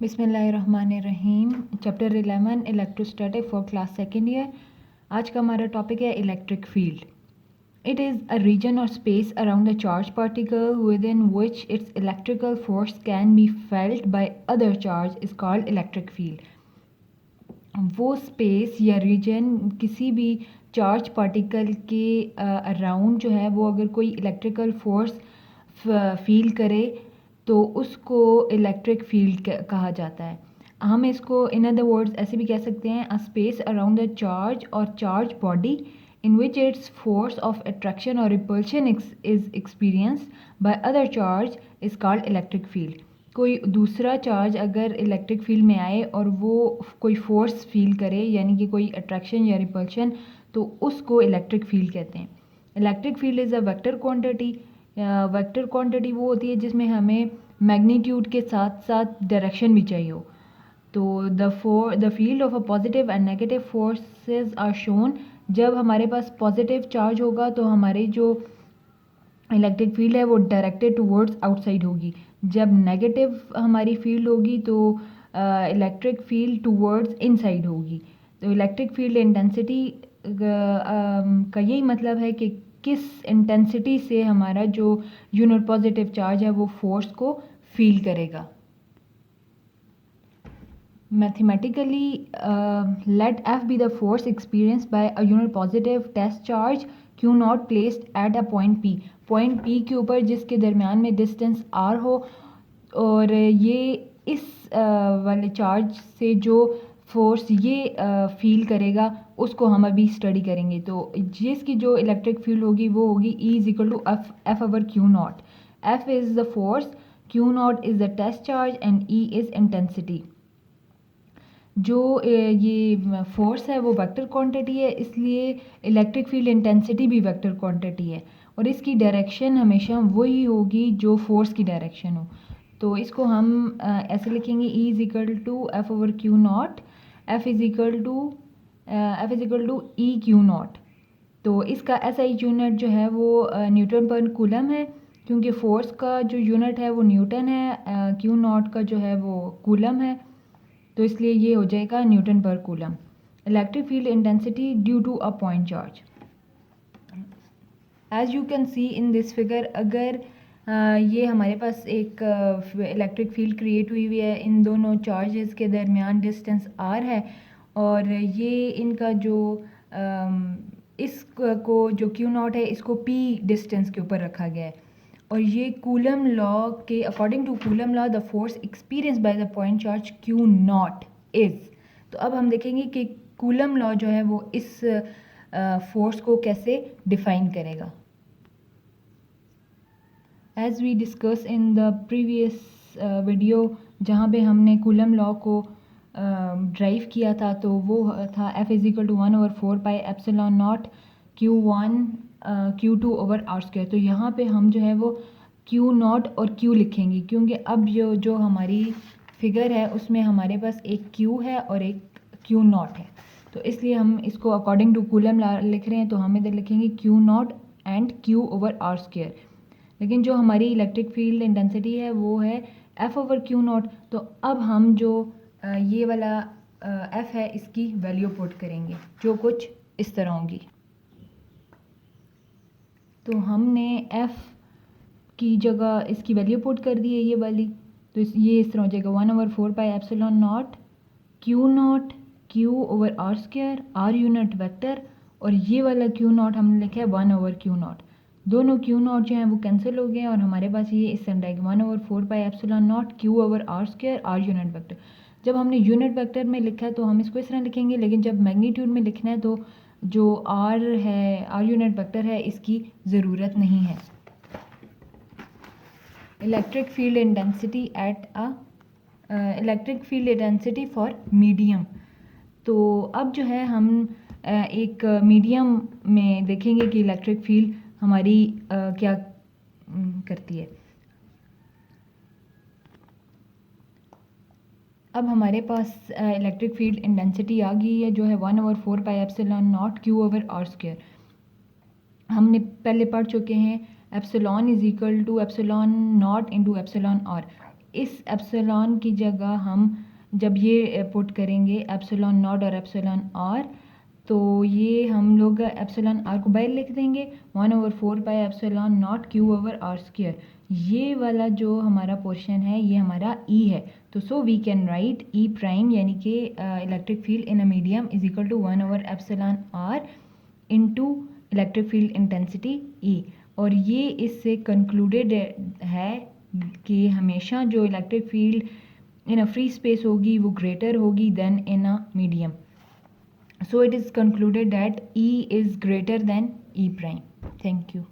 बिस्मिल्लाहिर्रहमानिर्रहीम। Chapter 11 electrostatic for class second year. आज का हमारा टॉपिक है electric field. It is a region और space around the charge particle within which its electrical force can be felt by other charge is called electric field. वो space या region किसी भी charge particle के around जो है वो अगर कोई इलेक्ट्रिकल फोर्स फील करे तो उसको इलेक्ट्रिक फील्ड कहा जाता है। हम इसको इन अदर वर्ड्स ऐसे भी कह सकते हैं, a space around the charge और चार्ज बॉडी इन विच इट्स फोर्स ऑफ अट्रैक्शन और repulsion is experienced by other charge is called electric field. कोई दूसरा चार्ज अगर इलेक्ट्रिक फील्ड में आए और वो कोई फोर्स फील करे यानी कि कोई अट्रैक्शन या रिपल्शन, तो उसको इलेक्ट्रिक फील्ड कहते हैं। Electric field is a vector quantity. Vector quantity वो होती है जिसमें हमें मैग्नीट्यूड के साथ साथ डायरेक्शन भी चाहिए हो। तो the field of a positive and negative forces are shown. जब हमारे पास पॉजिटिव चार्ज होगा तो हमारी जो इलेक्ट्रिक फील्ड है वो डायरेक्टेड टूवर्ड्स आउटसाइड होगी। जब नेगेटिव हमारी फील्ड होगी तो इलेक्ट्रिक फील्ड टूवर्ड्स इनसाइड होगी। तो इलेक्ट्रिक फील्ड इंटेंसिटी का यही मतलब है कि किस इंटेंसिटी से हमारा जो यूनिट पॉजिटिव चार्ज है वो फोर्स को फील करेगा। Mathematically let F be the force experience by a unit positive test charge Q not placed at a point P. Point P के ऊपर जिसके दरमियान में डिस्टेंस आर हो, और ये इस वाले चार्ज से जो फोर्स ये फील करेगा उसको हम अभी स्टडी करेंगे। तो जिसकी जो इलेक्ट्रिक फील्ड होगी वो होगी E is equal to F over Q not. F is the force, Q not is the test charge and E is intensity. जो ये फोर्स है वो वेक्टर क्वांटिटी है, इसलिए इलेक्ट्रिक फील्ड इंटेंसिटी भी वेक्टर क्वांटिटी है और इसकी डायरेक्शन हमेशा वही होगी जो फोर्स की डायरेक्शन हो। तो इसको हम ऐसे लिखेंगे E is equal to F over Q not, F is equal to E Q not. तो इसका SI यूनिट जो है वो न्यूटन पर कूलम है, क्योंकि फोर्स का जो यूनिट है वो न्यूटन है, क्यू नॉट का जो है वो कूलम है, तो इसलिए ये हो जाएगा newton per coulomb. Electric field intensity due to a point charge. As you can see in this figure, अगर ये हमारे पास एक इलेक्ट्रिक फील्ड क्रिएट हुई है, इन दोनों चार्जेस के दरमियान डिस्टेंस r है और ये इनका जो इसको जो क्यू नॉट है इसको p डिस्टेंस के ऊपर रखा गया है, और ये कूलम लॉ के according to coulomb law the force experience by the point charge Q not is. तो अब हम देखेंगे कि कूलम लॉ जो है वो इस फोर्स को कैसे डिफाइन करेगा। As we discuss in the previous video जहाँ पे हमने कूलम लॉ को ड्राइव किया था, तो वो था F is equal to 1/4 pi epsilon not Q1 Q2 over R square. तो यहाँ पे हम जो है वो Q नॉट और Q लिखेंगे, क्योंकि अब जो हमारी फिगर है उसमें हमारे पास एक Q है और एक Q नॉट है, तो इसलिए हम इसको अकॉर्डिंग टू कूलम लॉ लिख रहे हैं। तो हम इधर लिखेंगे Q not and Q over R square. लेकिन जो हमारी इलेक्ट्रिक फील्ड इंटेंसिटी है वो है F ओवर क्यू नॉट। तो अब हम जो ये वाला F है इसकी वैल्यू पुट करेंगे जो कुछ इस तरह होगी। तो हमने F की जगह इसकी वैल्यू पुट कर दी है ये वाली, तो ये इस तरह हो जाएगा 1/4 pi epsilon not Q over R square, R unit vector, और ये वाला Q नॉट हमने लिखा है 1/Q नॉट। दोनों Q नॉट जो हैं वो कैंसिल हो गए और हमारे पास ये इस तरह आएगा 1/4 pi epsilon not Q over R square, R unit vector. जब हमने यूनिट वेक्टर में लिखा है तो हम इसको इस तरह लिखेंगे, लेकिन जब मैग्नीट्यूड में लिखना है तो जो R है, आर यूनिट वेक्टर है, इसकी ज़रूरत नहीं है। Electric field intensity at electric field intensity for medium. तो अब जो है हम एक मीडियम में देखेंगे कि इलेक्ट्रिक फील्ड हमारी क्या करती है। अब हमारे पास इलेक्ट्रिक फील्ड इंटेंसिटी आ गई है जो है 1/4 pi epsilon not Q over R square. हमने पहले पढ़ चुके हैं epsilon is equal to epsilon not into epsilon R. इस एप्सिलॉन की जगह हम जब ये पुट करेंगे एप्सिलॉन नॉट और एप्सिलॉन आर, तो ये हम लोग एप्सिलॉन आर को बाहर लिख देंगे 1/4 pi epsilon not Q over R square. ये वाला जो हमारा पोर्शन है ये हमारा ई है, तो so we can write E prime यानी कि electric field in a medium is equal to 1/एप्सिलॉन R into electric field intensity E. और ये इससे कंक्लूडेड है कि हमेशा जो electric field in a free space होगी वो ग्रेटर होगी than in a medium. So it is concluded that E is greater than E prime. Thank you.